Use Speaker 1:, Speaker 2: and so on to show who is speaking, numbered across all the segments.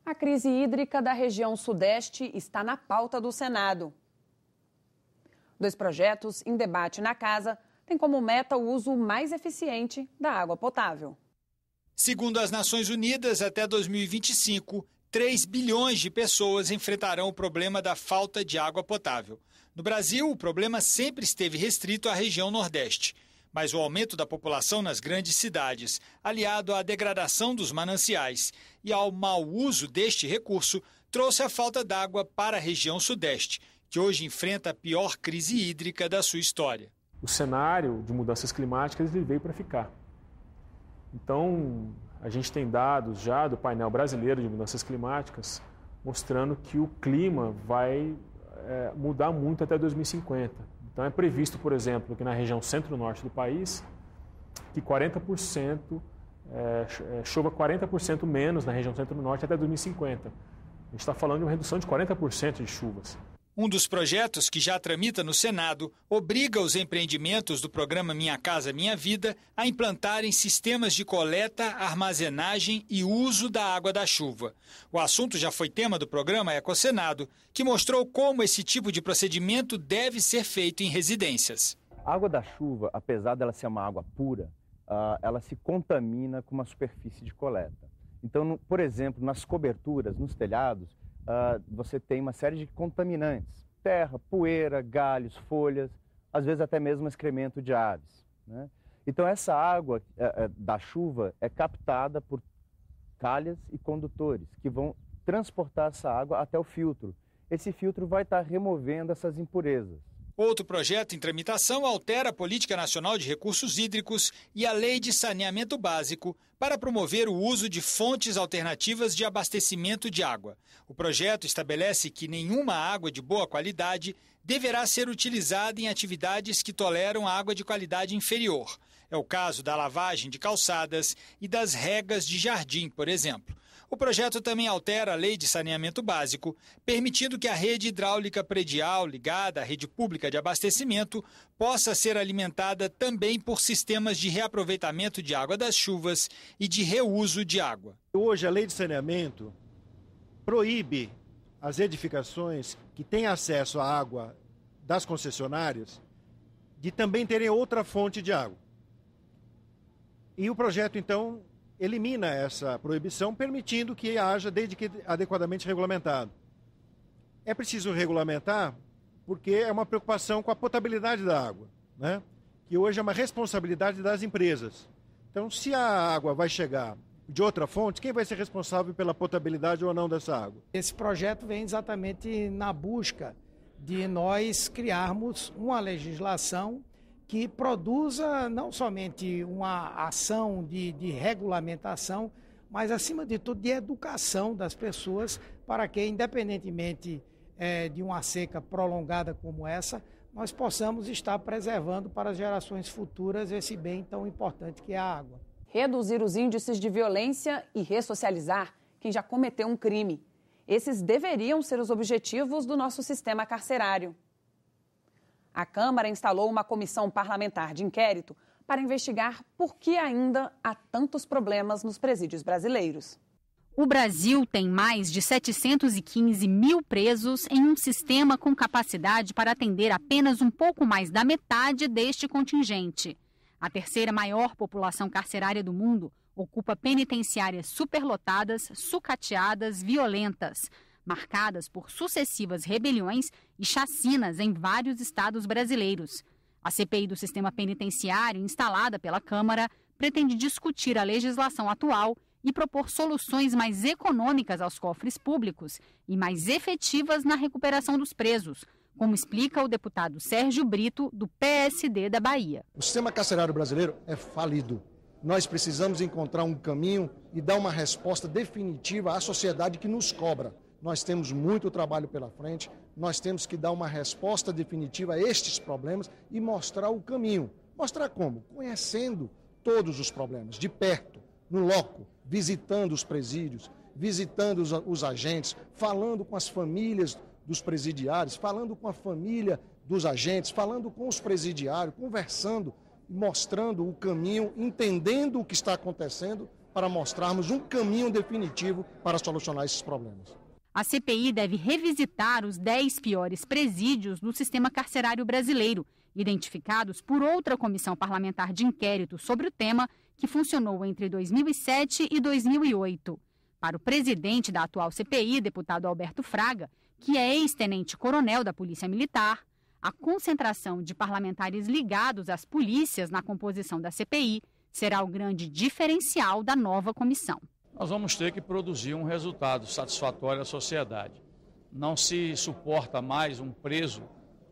Speaker 1: A crise hídrica da região Sudeste está na pauta do Senado. 2 projetos em debate na casa têm como meta o uso mais eficiente da água potável.
Speaker 2: Segundo as Nações Unidas, até 2025, 3 bilhões de pessoas enfrentarão o problema da falta de água potável. No Brasil, o problema sempre esteve restrito à região Nordeste. Mas o aumento da população nas grandes cidades, aliado à degradação dos mananciais e ao mau uso deste recurso, trouxe a falta d'água para a região Sudeste, que hoje enfrenta a pior crise hídrica da sua história.
Speaker 3: O cenário de mudanças climáticas ele veio para ficar. Então, a gente tem dados já do painel brasileiro de mudanças climáticas mostrando que o clima vai mudar muito até 2050. Então é previsto, por exemplo, que na região centro-norte do país, que 40% chova 40% menos na região centro-norte até 2050. A gente está falando de uma redução de 40% de chuvas.
Speaker 2: Um dos projetos que já tramita no Senado obriga os empreendimentos do programa Minha Casa Minha Vida a implantarem sistemas de coleta, armazenagem e uso da água da chuva. O assunto já foi tema do programa Ecosenado, que mostrou como esse tipo de procedimento deve ser feito em residências.
Speaker 4: A água da chuva, apesar dela ser uma água pura, ela se contamina com uma superfície de coleta. Então, por exemplo, nas coberturas, nos telhados, você tem uma série de contaminantes, terra, poeira, galhos, folhas, às vezes até mesmo excremento de aves, né? Então essa água da chuva é captada por calhas e condutores que vão transportar essa água até o filtro. Esse filtro vai estar removendo essas impurezas.
Speaker 2: Outro projeto em tramitação altera a Política Nacional de Recursos Hídricos e a Lei de Saneamento Básico para promover o uso de fontes alternativas de abastecimento de água. O projeto estabelece que nenhuma água de boa qualidade deverá ser utilizada em atividades que toleram água de qualidade inferior. É o caso da lavagem de calçadas e das regas de jardim, por exemplo. O projeto também altera a Lei de Saneamento Básico, permitindo que a rede hidráulica predial ligada à rede pública de abastecimento possa ser alimentada também por sistemas de reaproveitamento de água das chuvas e de reuso de água.
Speaker 5: Hoje a Lei de Saneamento proíbe as edificações que têm acesso à água das concessionárias de também terem outra fonte de água. E o projeto, então, elimina essa proibição, permitindo que haja, desde que adequadamente regulamentado. É preciso regulamentar porque é uma preocupação com a potabilidade da água, né? Que hoje é uma responsabilidade das empresas. Então, se a água vai chegar de outra fonte, quem vai ser responsável pela potabilidade ou não dessa água?
Speaker 6: Esse projeto vem exatamente na busca de nós criarmos uma legislação que produza não somente uma ação de regulamentação, mas, acima de tudo, de educação das pessoas para que, independentemente de uma seca prolongada como essa, nós possamos estar preservando para as gerações futuras esse bem tão importante que é a água.
Speaker 1: Reduzir os índices de violência e ressocializar quem já cometeu um crime. Esses deveriam ser os objetivos do nosso sistema carcerário. A Câmara instalou uma comissão parlamentar de inquérito para investigar por que ainda há tantos problemas nos presídios brasileiros.
Speaker 7: O Brasil tem mais de 715 mil presos em um sistema com capacidade para atender apenas um pouco mais da metade deste contingente. A terceira maior população carcerária do mundo ocupa penitenciárias superlotadas, sucateadas, violentas, marcadas por sucessivas rebeliões e chacinas em vários estados brasileiros. A CPI do sistema penitenciário, instalada pela Câmara, pretende discutir a legislação atual e propor soluções mais econômicas aos cofres públicos e mais efetivas na recuperação dos presos, como explica o deputado Sérgio Brito, do PSD da Bahia.
Speaker 8: O sistema carcerário brasileiro é falido. Nós precisamos encontrar um caminho e dar uma resposta definitiva à sociedade que nos cobra. Nós temos muito trabalho pela frente, nós temos que dar uma resposta definitiva a estes problemas e mostrar o caminho. Mostrar como? Conhecendo todos os problemas, de perto, no loco, visitando os presídios, visitando os agentes, falando com as famílias dos presidiários, falando com a família dos agentes, falando com os presidiários, conversando mostrando o caminho, entendendo o que está acontecendo, para mostrarmos um caminho definitivo para solucionar esses problemas.
Speaker 7: A CPI deve revisitar os 10 piores presídios do sistema carcerário brasileiro, identificados por outra comissão parlamentar de inquérito sobre o tema, que funcionou entre 2007 e 2008. Para o presidente da atual CPI, deputado Alberto Fraga, que é ex-tenente-coronel da Polícia Militar, a concentração de parlamentares ligados às polícias na composição da CPI será o grande diferencial da nova comissão.
Speaker 9: Nós vamos ter que produzir um resultado satisfatório à sociedade. Não se suporta mais um preso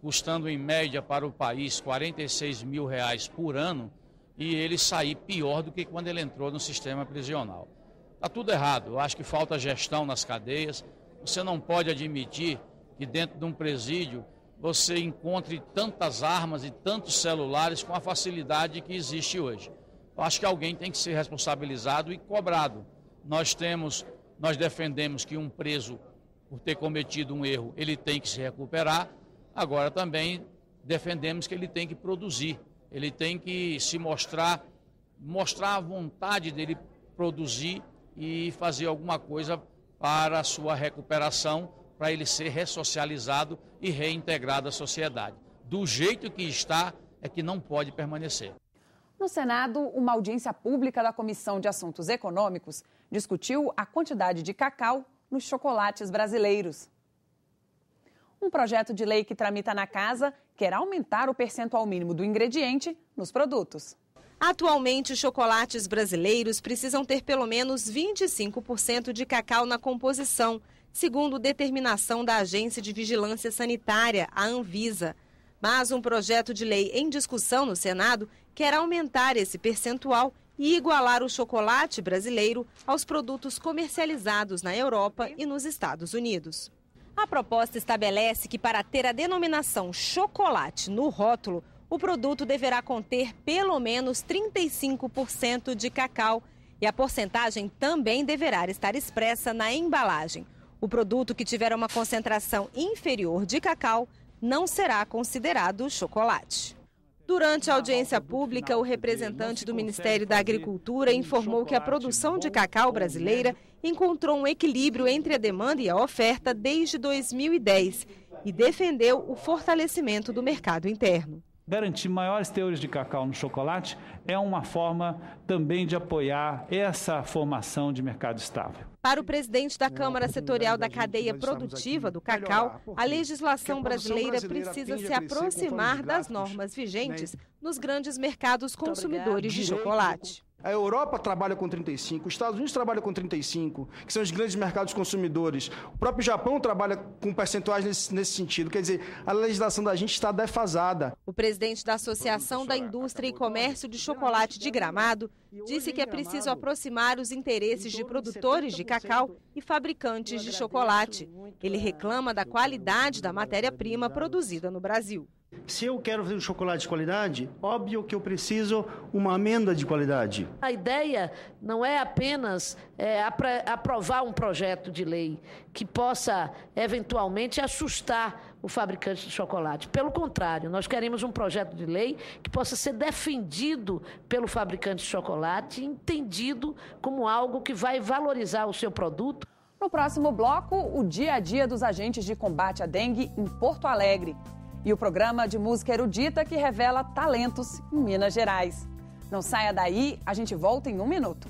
Speaker 9: custando em média para o país R$46 mil por ano e ele sair pior do que quando ele entrou no sistema prisional. Está tudo errado, eu acho que falta gestão nas cadeias. Você não pode admitir que dentro de um presídio você encontre tantas armas e tantos celulares com a facilidade que existe hoje. Eu acho que alguém tem que ser responsabilizado e cobrado. Nós defendemos que um preso, por ter cometido um erro, ele tem que se recuperar. Agora também defendemos que ele tem que produzir, ele tem que se mostrar a vontade dele produzir e fazer alguma coisa para a sua recuperação, para ele ser ressocializado e reintegrado à sociedade. Do jeito que está, é que não pode permanecer.
Speaker 1: No Senado, uma audiência pública da Comissão de Assuntos Econômicos discutiu a quantidade de cacau nos chocolates brasileiros. Um projeto de lei que tramita na casa quer aumentar o percentual mínimo do ingrediente nos produtos.
Speaker 10: Atualmente, os chocolates brasileiros precisam ter pelo menos 25% de cacau na composição, segundo determinação da Agência de Vigilância Sanitária, a Anvisa. Mas um projeto de lei em discussão no Senado quer aumentar esse percentual e igualar o chocolate brasileiro aos produtos comercializados na Europa e nos Estados Unidos. A proposta estabelece que para ter a denominação chocolate no rótulo, o produto deverá conter pelo menos 35% de cacau e a porcentagem também deverá estar expressa na embalagem. O produto que tiver uma concentração inferior de cacau não será considerado chocolate. Durante a audiência pública, o representante do Ministério da Agricultura informou que a produção de cacau brasileira encontrou um equilíbrio entre a demanda e a oferta desde 2010 e defendeu o fortalecimento do mercado interno.
Speaker 11: Garantir maiores teores de cacau no chocolate é uma forma também de apoiar essa formação de mercado estável.
Speaker 10: Para o presidente da Câmara Setorial da Cadeia Produtiva do Cacau, a legislação brasileira precisa se aproximar das normas vigentes nos grandes mercados consumidores de chocolate.
Speaker 12: A Europa trabalha com 35, os Estados Unidos trabalham com 35, que são os grandes mercados consumidores. O próprio Japão trabalha com percentuais nesse sentido. Quer dizer, a legislação da gente está defasada.
Speaker 10: O presidente da Associação da Indústria e Comércio de Chocolate de Gramado disse que é preciso aproximar os interesses de produtores de cacau e fabricantes de chocolate. Ele reclama da qualidade da matéria-prima produzida no Brasil.
Speaker 13: Se eu quero fazer um chocolate de qualidade, óbvio que eu preciso uma amêndoa de qualidade.
Speaker 14: A ideia não é apenas aprovar um projeto de lei que possa, eventualmente, assustar o fabricante de chocolate. Pelo contrário, nós queremos um projeto de lei que possa ser defendido pelo fabricante de chocolate, entendido como algo que vai valorizar o seu produto.
Speaker 1: No próximo bloco, o dia a dia dos agentes de combate à dengue em Porto Alegre. E o programa de música erudita que revela talentos em Minas Gerais. Não saia daí, a gente volta em 1 minuto.